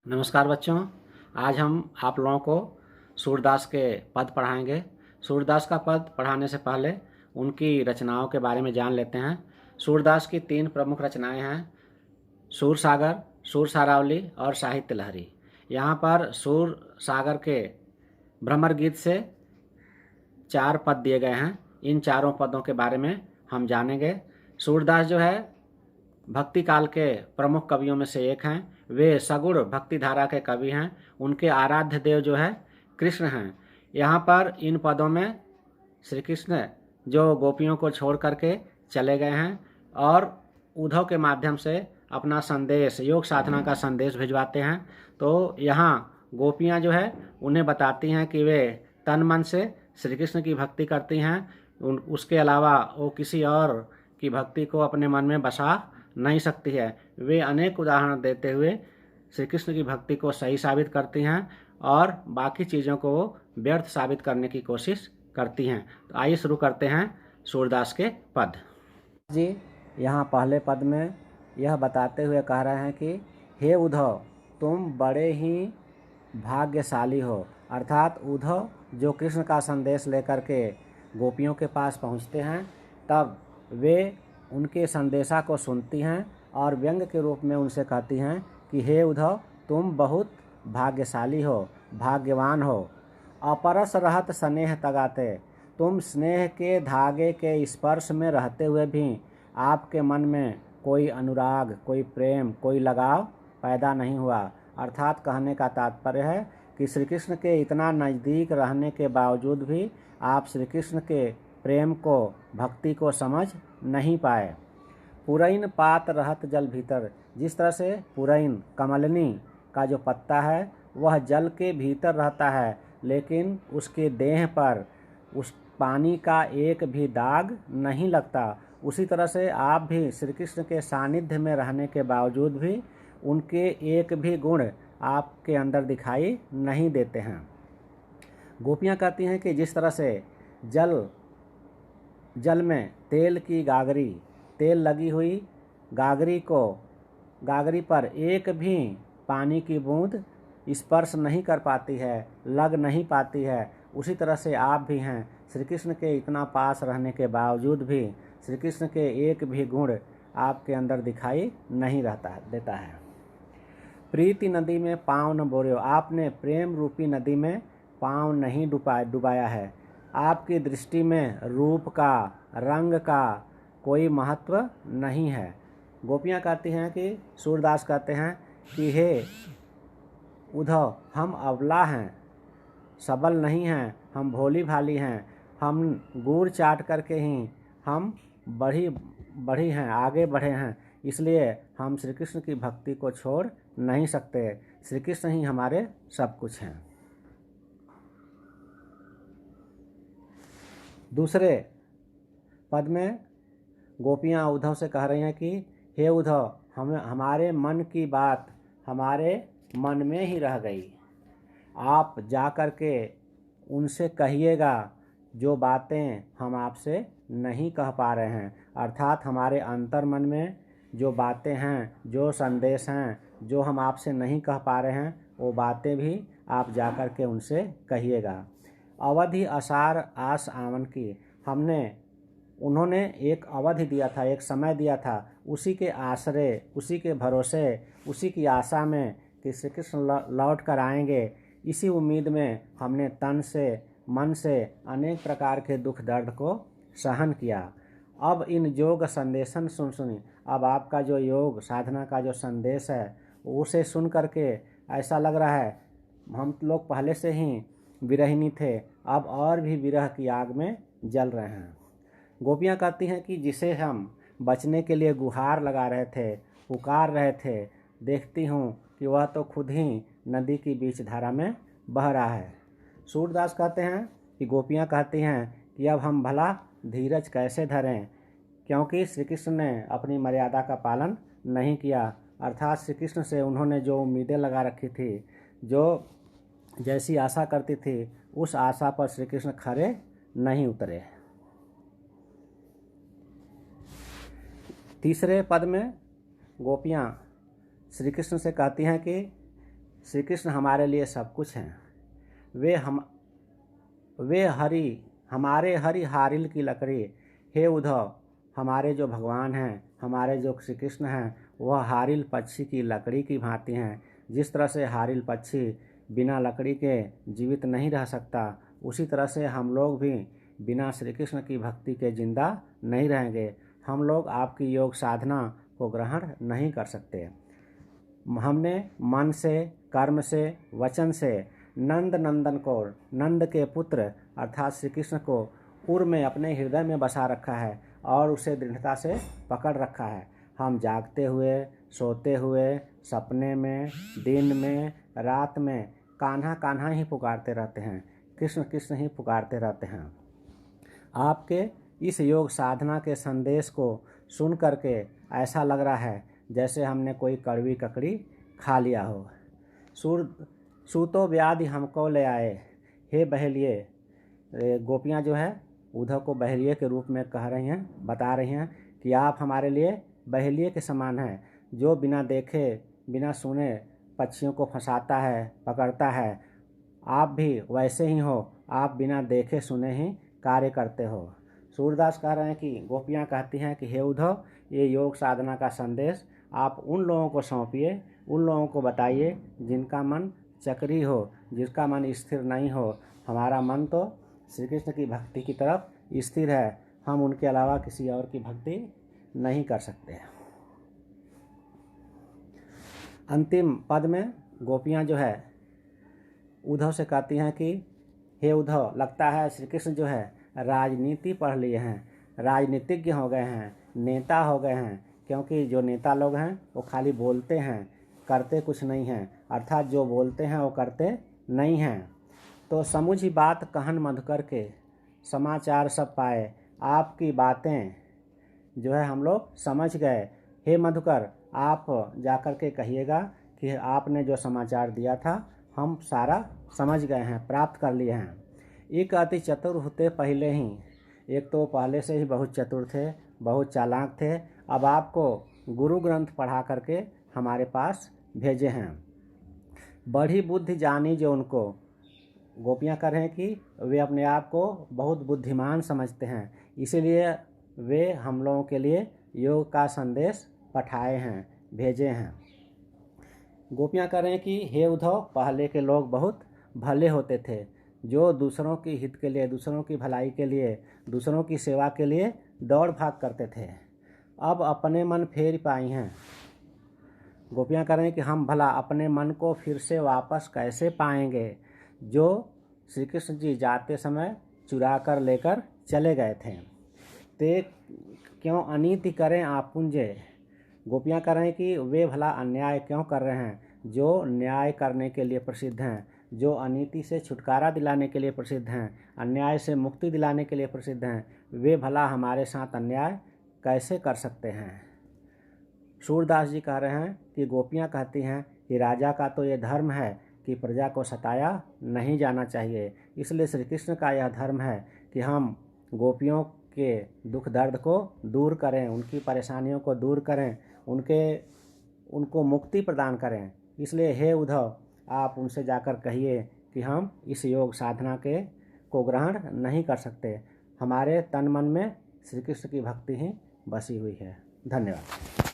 नमस्कार बच्चों, आज हम आप लोगों को सूरदास के पद पढ़ाएंगे। सूरदास का पद पढ़ाने से पहले उनकी रचनाओं के बारे में जान लेते हैं। सूरदास की 3 प्रमुख रचनाएं हैं, सूर सागर, सूर सारावली और साहित्य लहरी। यहाँ पर सूर सागर के भ्रमर गीत से 4 पद दिए गए हैं। इन चारों पदों के बारे में हम जानेंगे। सूरदास जो है भक्ति काल के प्रमुख कवियों में से एक हैं। वे सगुण भक्ति धारा के कवि हैं। उनके आराध्य देव जो है कृष्ण हैं। यहाँ पर इन पदों में श्री कृष्ण जो गोपियों को छोड़ करके चले गए हैं और उद्धव के माध्यम से अपना संदेश, योग साधना का संदेश भिजवाते हैं। तो यहाँ गोपियाँ जो है उन्हें बताती हैं कि वे तन मन से श्री कृष्ण की भक्ति करती हैं। उसके अलावा वो किसी और की भक्ति को अपने मन में बसा नहीं सकती है। वे अनेक उदाहरण देते हुए श्री कृष्ण की भक्ति को सही साबित करती हैं और बाकी चीज़ों को व्यर्थ साबित करने की कोशिश करती हैं। तो आइए शुरू करते हैं सूरदास के पद। जी यहाँ पहले पद में यह बताते हुए कह रहे हैं कि हे उद्धव, तुम बड़े ही भाग्यशाली हो। अर्थात उद्धव जो कृष्ण का संदेश लेकर के गोपियों के पास पहुँचते हैं, तब वे उनके संदेशा को सुनती हैं और व्यंग के रूप में उनसे कहती हैं कि हे उद्धव, तुम बहुत भाग्यशाली हो, भाग्यवान हो। अपरस रहत स्नेह तगाते, तुम स्नेह के धागे के स्पर्श में रहते हुए भी आपके मन में कोई अनुराग, कोई प्रेम, कोई लगाव पैदा नहीं हुआ। अर्थात कहने का तात्पर्य है कि श्री कृष्ण के इतना नज़दीक रहने के बावजूद भी आप श्री कृष्ण के प्रेम को, भक्ति को समझ नहीं पाए। पुरैन पात रहत जल भीतर, जिस तरह से पुरैन, कमलनी का जो पत्ता है वह जल के भीतर रहता है, लेकिन उसके देह पर उस पानी का एक भी दाग नहीं लगता, उसी तरह से आप भी श्री कृष्ण के सानिध्य में रहने के बावजूद भी उनके एक भी गुण आपके अंदर दिखाई नहीं देते हैं। गोपियाँ कहती हैं कि जिस तरह से जल में तेल की गागरी, तेल लगी हुई गागरी पर एक भी पानी की बूंद स्पर्श नहीं कर पाती है, लग नहीं पाती है, उसी तरह से आप भी हैं। श्री कृष्ण के इतना पास रहने के बावजूद भी श्री कृष्ण के एक भी गुण आपके अंदर दिखाई नहीं देता है। प्रीति नदी में पाँव न बोरियो, आपने प्रेम रूपी नदी में पाँव नहीं डुबाया है। आपकी दृष्टि में रूप का, रंग का कोई महत्व नहीं है। गोपियाँ कहती हैं कि सूरदास कहते हैं कि हे उद्धव, हम अबला हैं, सबल नहीं हैं, हम भोली भाली हैं, हम गुड़ चाट करके ही हम बढ़ी हैं, आगे बढ़े हैं, इसलिए हम श्री कृष्ण की भक्ति को छोड़ नहीं सकते। श्री कृष्ण ही हमारे सब कुछ हैं। दूसरे पद में गोपियाँ उद्धव से कह रही हैं कि हे उद्धव, हमारे मन की बात हमारे मन में ही रह गई। आप जा कर के उनसे कहिएगा जो बातें हम आपसे नहीं कह पा रहे हैं। अर्थात हमारे अंतर मन में जो बातें हैं, जो संदेश हैं, जो हम आपसे नहीं कह पा रहे हैं, वो बातें भी आप जा कर के उनसे कहिएगा। अवधि असार आस आवन की, उन्होंने एक अवधि दिया था, एक समय दिया था, उसी के आसरे, उसी के भरोसे, उसी की आशा में कि श्री कृष्ण लौट कर आएंगे, इसी उम्मीद में हमने तन से, मन से अनेक प्रकार के दुख दर्द को सहन किया। अब इन योग संदेशन सुनी, अब आपका जो योग साधना का जो संदेश है उसे सुन करके ऐसा लग रहा है हम लोग पहले से ही विरहिनी थे, अब और भी विरह की आग में जल रहे हैं। गोपियाँ कहती हैं कि जिसे हम बचने के लिए गुहार लगा रहे थे, पुकार रहे थे, देखती हूँ कि वह तो खुद ही नदी की बीच धारा में बह रहा है। सूरदास कहते हैं कि गोपियाँ कहती हैं कि अब हम भला धीरज कैसे धरें, क्योंकि श्री कृष्ण ने अपनी मर्यादा का पालन नहीं किया। अर्थात श्री कृष्ण से उन्होंने जो उम्मीदें लगा रखी थी, जो जैसी आशा करती थी, उस आशा पर श्री कृष्ण खरे नहीं उतरे। तीसरे पद में गोपियाँ श्री कृष्ण से कहती हैं कि श्री कृष्ण हमारे लिए सब कुछ हैं। हमारे हरि हारिल की लकड़ी। हे उद्धव, हमारे जो भगवान हैं, हमारे जो श्री कृष्ण हैं, वह हारिल पक्षी की लकड़ी की भांति हैं। जिस तरह से हारिल पक्षी बिना लकड़ी के जीवित नहीं रह सकता, उसी तरह से हम लोग भी बिना श्री कृष्ण की भक्ति के जिंदा नहीं रहेंगे। हम लोग आपकी योग साधना को ग्रहण नहीं कर सकते। हमने मन से, कर्म से, वचन से नंद नंदन को, नंद के पुत्र अर्थात श्री कृष्ण को उर में अपने हृदय में बसा रखा है और उसे दृढ़ता से पकड़ रखा है। हम जागते हुए, सोते हुए, सपने में, दिन में, रात में कान्हा कान्हा ही पुकारते रहते हैं, कृष्ण कृष्ण ही पुकारते रहते हैं। आपके इस योग साधना के संदेश को सुन करके ऐसा लग रहा है जैसे हमने कोई कड़वी ककड़ी खा लिया हो। सूतो व्याधि हमको ले आए, हे बहेलिए। गोपियाँ जो है उद्धव को बहेलिए के रूप में कह रही हैं, बता रही हैं कि आप हमारे लिए बहेलिए के समान हैं, जो बिना देखे बिना सुने पक्षियों को फंसाता है, पकड़ता है। आप भी वैसे ही हो, आप बिना देखे सुने ही कार्य करते हो। सूरदास कह रहे हैं कि गोपियाँ कहती हैं कि हे उद्धव, ये योग साधना का संदेश आप उन लोगों को सौंपिए, उन लोगों को बताइए जिनका मन चक्री हो, जिसका मन स्थिर नहीं हो। हमारा मन तो श्री कृष्ण की भक्ति की तरफ स्थिर है, हम उनके अलावा किसी और की भक्ति नहीं कर सकते। अंतिम पद में गोपियाँ जो है उद्धव से कहती हैं कि हे उद्धव, लगता है श्री कृष्ण जो है राजनीति पढ़ लिए हैं, राजनीतिज्ञ हो गए हैं, नेता हो गए हैं। क्योंकि जो नेता लोग हैं वो खाली बोलते हैं, करते कुछ नहीं हैं, अर्थात जो बोलते हैं वो करते नहीं हैं। तो समुझी बात कहन मधुकर के, समाचार सब पाए। आपकी बातें जो है हम लोग समझ गए। हे मधुकर, आप जाकर के कहिएगा कि आपने जो समाचार दिया था हम सारा समझ गए हैं, प्राप्त कर लिए हैं। एक अति चतुर होते पहले ही, एक तो पहले से ही बहुत चतुर थे, बहुत चालाक थे, अब आपको गुरु ग्रंथ पढ़ा करके हमारे पास भेजे हैं। बड़ी बुद्धि जानी जो उनको, गोपियाँ कह रहे हैं कि वे अपने आप को बहुत बुद्धिमान समझते हैं, इसीलिए वे हम लोगों के लिए योग का संदेश पठाए हैं, भेजे हैं। गोपियाँ कह रहे हैं कि हे उद्धव, पहले के लोग बहुत भले होते थे, जो दूसरों की हित के लिए, दूसरों की भलाई के लिए, दूसरों की सेवा के लिए दौड़ भाग करते थे। अब अपने मन फेर पाई हैं। गोपियाँ कह रहे हैं कि हम भला अपने मन को फिर से वापस कैसे पाएंगे, जो श्री कृष्ण जी जाते समय चुरा कर लेकर चले गए थे। ते क्यों अनीति करें आपुंजे। गोपियाँ कह रहे हैं कि वे भला अन्याय क्यों कर रहे हैं, जो न्याय करने के लिए प्रसिद्ध हैं, जो अनीति से छुटकारा दिलाने के लिए प्रसिद्ध हैं, अन्याय से मुक्ति दिलाने के लिए प्रसिद्ध हैं, वे भला हमारे साथ अन्याय कैसे कर सकते हैं। सूरदास जी कह रहे हैं कि गोपियाँ कहती हैं कि राजा का तो ये धर्म है कि प्रजा को सताया नहीं जाना चाहिए, इसलिए श्री कृष्ण का यह धर्म है कि हम गोपियों के दुख दर्द को दूर करें, उनकी परेशानियों को दूर करें, उनको मुक्ति प्रदान करें। इसलिए हे उद्धव, आप उनसे जाकर कहिए कि हम इस योग साधना को ग्रहण नहीं कर सकते, हमारे तन मन में श्री कृष्ण की भक्ति ही बसी हुई है। धन्यवाद।